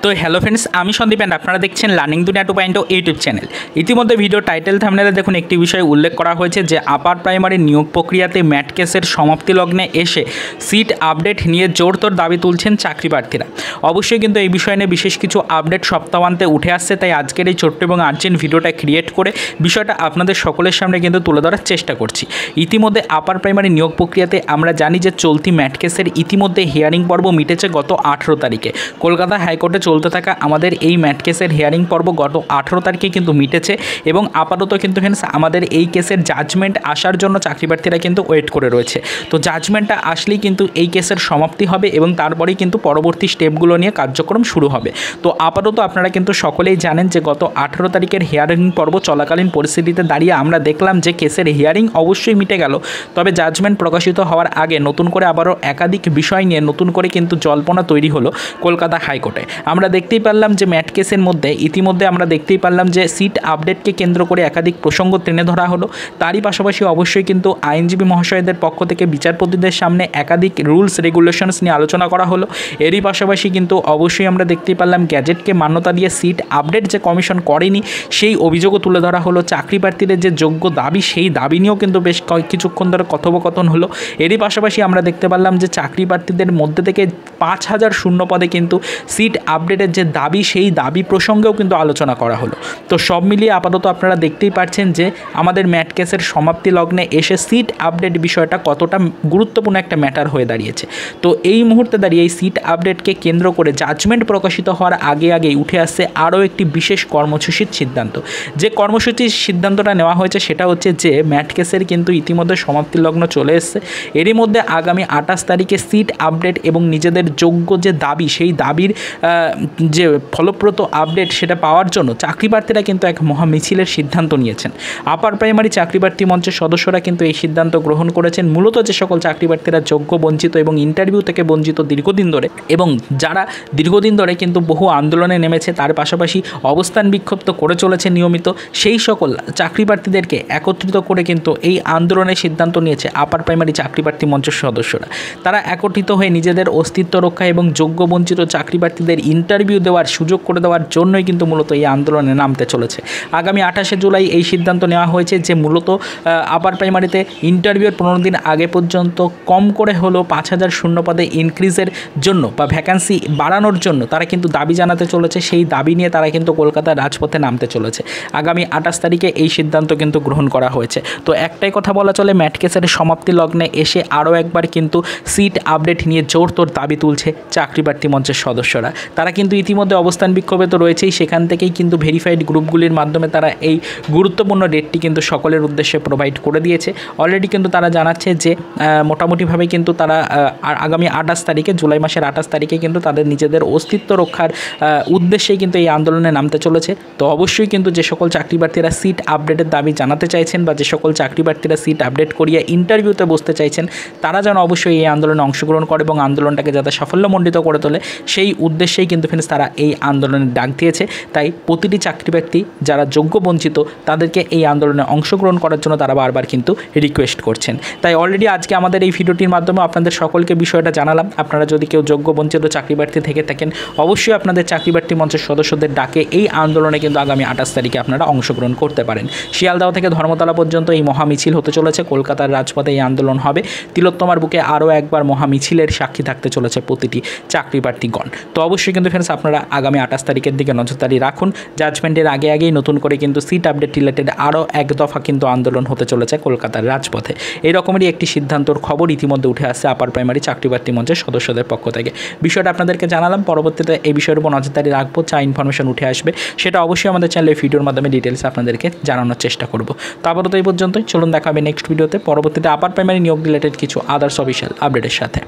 তো hello friends, আমি Sandeep and আপনারা দেখছেন লার্নিং দুনিয়া 2.0 ইউটিউব চ্যানেল। ইতিমধ্যে ভিডিও টাইটেল থাম্বনেলে দেখুন একটি বিষয় উল্লেখ করা হয়েছে যে আপার প্রাইমারি নিয়োগ প্রক্রিয়াতে ম্যাট কেসের সমাপ্তি লগ্নে এসে সিট আপডেট নিয়ে জোরতোর দাবি তুলছেন চাকরি প্রার্থীরা। অবশ্যই কিন্তু এই বিষয় নিয়ে বিশেষ কিছু আপডেট সপ্তাহান্তে উঠে আসছে, তাই আজকের এই ছোট্ট এবং আর্জেন্ট ভিডিওটা ক্রিয়েট করে বিষয়টা আপনাদের সকলের সামনে কিন্তু তুলে ধরার চেষ্টা করছি। ইতিমধ্যে আপার প্রাইমারি নিয়োগ প্রক্রিয়াতে আমরা জানি যে চলতি ম্যাট কেসের ইতিমধ্যে হিয়ারিং পর্ব মিটেছে গত 18 তারিখে। কলকাতা হাইকোর্টে চলতে থাকা আমাদের এই ম্যাট কেসের হিয়ারিং পর্ব গত 18 তারিখে কিন্তু মিটেছে এবং আপাতত কিন্তু ফ্রেন্ডস আমাদের এই কেসের জাজমেন্ট আসার জন্য চাকরি প্রার্থীরা কিন্তু ওয়েট করে রয়েছে। তো জাজমেন্টটা আসলেই কিন্তু এই কেসের সমাপ্তি হবে এবং তারপরেই কিন্তু পরবর্তী স্টেপগুলো নিয়ে কার্যক্রম শুরু হবে। তো আপাতত আপনারা কিন্তু সকলেই জানেন যে গত 18 তারিখের হিয়ারিং পর্ব চলাকালীন পরিস্থিতিতে দাঁড়িয়ে আমরা দেখলাম যে কেসের হিয়ারিং অবশ্যই মিটে গেল, তবে জাজমেন্ট প্রকাশিত হওয়ার আগে নতুন করে আবারও একাধিক বিষয় নিয়ে নতুন করে কিন্তু জল্পনা তৈরি হলো কলকাতা হাইকোর্টে। আমরা দেখতেই পারলাম যে ম্যাট কেসের মধ্যে ইতিমধ্যে আমরা দেখতেই পারলাম যে সিট আপডেটকে কেন্দ্র করে একাধিক প্রসঙ্গ টেনে ধরা হলো। তারই পাশাপাশি অবশ্যই কিন্তু আইনজীবী মহাশয়দের পক্ষ থেকে বিচারপতিদের সামনে একাধিক রুলস রেগুলেশনস নিয়ে আলোচনা করা হলো। এরই পাশাপাশি কিন্তু অবশ্যই আমরা দেখতেই পারলাম গ্যাজেটকে মান্যতা দিয়ে সিট আপডেট যে কমিশন করেনি সেই অভিযোগও তুলে ধরা হলো। চাকরি প্রার্থীদের যে যোগ্য দাবি সেই দাবি নিয়েও কিন্তু বেশ কিছুক্ষণ ধরে কথোপকথন হলো। এরই পাশাপাশি আমরা দেখতে পারলাম যে চাকরি প্রার্থীদের মধ্যে থেকে 5000 শূন্য পদে কিন্তু সিট আপডেটের যে দাবি সেই দাবি প্রসঙ্গেও কিন্তু আলোচনা করা হলো। তো সব মিলিয়ে আপাতত আপনারা দেখতেই পাচ্ছেন যে আমাদের ম্যাট কেসের সমাপ্তি লগ্নে এসে সিট আপডেট বিষয়টা কতটা গুরুত্বপূর্ণ একটা ম্যাটার হয়ে দাঁড়িয়েছে। তো এই মুহূর্তে দাঁড়িয়ে এই সিট আপডেটকে কেন্দ্র করে জাজমেন্ট প্রকাশিত হওয়ার আগেই উঠে আসছে আরও একটি বিশেষ কর্মসূচির সিদ্ধান্ত। যে কর্মসূচির সিদ্ধান্তটা নেওয়া হয়েছে সেটা হচ্ছে যে ম্যাট কেসের কিন্তু ইতিমধ্যে সমাপ্তি লগ্ন চলে এসছে। এরই মধ্যে আগামী 28 তারিখে সিট আপডেট এবং নিজেদের যোগ্য যে দাবি সেই দাবির যে ফলপ্রদ আপডেট সেটা পাওয়ার জন্য চাকরি প্রার্থীরা কিন্তু এক মহা মিছিলের সিদ্ধান্ত নিয়েছেন। আপার প্রাইমারি চাকরি প্রার্থী মঞ্চের সদস্যরা কিন্তু এই সিদ্ধান্ত গ্রহণ করেছেন। মূলত যে সকল চাকরি প্রার্থীরা যোগ্য বঞ্চিত এবং ইন্টারভিউ থেকে বঞ্চিত দীর্ঘদিন ধরে এবং যারা দীর্ঘদিন ধরে কিন্তু বহু আন্দোলনে নেমেছে, তার পাশাপাশি অবস্থান বিক্ষোভ করে চলেছে নিয়মিত, সেই সকল চাকরি প্রার্থীদেরকে একত্রিত করে কিন্তু এই আন্দোলনের সিদ্ধান্ত নিয়েছে আপার প্রাইমারি চাকরি প্রার্থী মঞ্চের সদস্যরা। তারা একত্রিত হয়ে নিজেদের অস্তিত্ব রক্ষা এবং যোগ্য বঞ্চিত চাকরি প্রার্থীদের ইন্টারভিউ দেওয়ার সুযোগ করে দেওয়ার জন্যই কিন্তু মূলত এই আন্দোলনে নামতে চলেছে। আগামী 28 জুলাই এই সিদ্ধান্ত নেওয়া হয়েছে যে মূলত আপার প্রাইমারিতে ইন্টারভিউর 15 দিন আগে পর্যন্ত কম করে হলো 5000 শূন্য পদে ইনক্রিজের জন্য বা ভ্যাকান্সি বাড়ানোর জন্য তারা কিন্তু দাবি জানাতে চলেছে। সেই দাবি নিয়ে তারা কিন্তু কলকাতার রাজপথে নামতে চলেছে। আগামী 28 তারিখে এই সিদ্ধান্ত কিন্তু গ্রহণ করা হয়েছে। তো একটাই কথা বলা চলে, ম্যাট কেসের সমাপ্তি লগ্নে এসে আরও একবার কিন্তু সিট আপডেট নিয়ে জোরতোর দাবি তুলছে চাকরি প্রার্থী মঞ্চের সদস্যরা। তারা কিন্তু ইতিমধ্যে অবস্থান বিক্ষোভে তো রয়েছেই, সেখান থেকেই কিন্তু ভেরিফাইড গ্রুপগুলির মাধ্যমে তারা এই গুরুত্বপূর্ণ ডেটটি কিন্তু সকলের উদ্দেশ্যে প্রোভাইড করে দিয়েছে। অলরেডি কিন্তু তারা জানাচ্ছে যে মোটামুটিভাবে কিন্তু তারা আগামী 28 তারিখে জুলাই মাসের 28 তারিখে কিন্তু তাদের নিজেদের অস্তিত্ব রক্ষার উদ্দেশ্যেই কিন্তু এই আন্দোলনে নামতে চলেছে। তো অবশ্যই কিন্তু যে সকল চাকরি প্রার্থীরা সিট আপডেটের দাবি জানাতে চাইছেন বা যে সকল চাকরি প্রার্থীরা সিট আপডেট করিয়ে ইন্টারভিউতে বসতে চাইছেন তারা যেন অবশ্যই এই আন্দোলনে অংশগ্রহণ করে এবং আন্দোলনটাকে যাতে সাফল্যমণ্ডিত করে তোলে সেই উদ্দেশ্যেই কিন্তু ফ্রেন্ডস তারা এই আন্দোলনের ডাক দিয়েছে। তাই প্রতিটি চাকরি প্রার্থী যারা যোগ্য বঞ্চিত তাদেরকে এই আন্দোলনে অংশগ্রহণ করার জন্য তারা বারবার কিন্তু রিকোয়েস্ট করছেন। তাই অলরেডি আজকে আমাদের এই ভিডিওটির মাধ্যমে আপনাদের সকলকে বিষয়টা জানালাম। আপনারা যদি কেউ যোগ্য বঞ্চিত চাকরি প্রার্থী থেকে থাকেন অবশ্যই আপনাদের চাকরি প্রার্থী মঞ্চের সদস্যদের ডাকে এই আন্দোলনে কিন্তু আগামী 28 তারিখে আপনারা অংশগ্রহণ করতে পারেন। শিয়ালদহ থেকে ধর্মতলা পর্যন্ত এই মহামিছিল হতে চলেছে। কলকাতার রাজপথে এই আন্দোলন হবে। তিলোত্তমার বুকে আরও একবার মহামিছিলের সাক্ষী থাকতে চলেছে প্রতিটি চাকরি প্রার্থীগণ। তো অবশ্যই কিন্তু ফ্রেন্ডস আপনারা আগামী 28 তারিখের দিকে নজরদারি রাখুন। জাজমেন্টের আগেই নতুন করে কিন্তু সিট আপডেট রিলেটেড আরও এক দফা কিন্তু আন্দোলন হতে চলেছে কলকাতার রাজপথে। এই রকমেরই একটি সিদ্ধান্তর খবর ইতিমধ্যে উঠে আসছে আপার প্রাইমারি চাকরি প্রার্থী মঞ্চের সদস্যদের পক্ষ থেকে। বিষয়টা আপনাদেরকে জানালাম। পরবর্তীতে এই বিষয়ের উপর নজরদারি রাখবো। যা ইনফরমেশন উঠে আসবে সেটা অবশ্যই আমাদের চ্যানেলে ভিডিওর মাধ্যমে ডিটেলস আপনাদেরকে জানানোর চেষ্টা করব। তো আপাতত এই পর্যন্তই। চলুন দেখা হবে নেক্সট ভিডিওতে পরবর্তীতে আপার প্রাইমারি নিয়োগ রিলেটেড কিছু আদার্স অফিসিয়াল আপডেটের সাথে।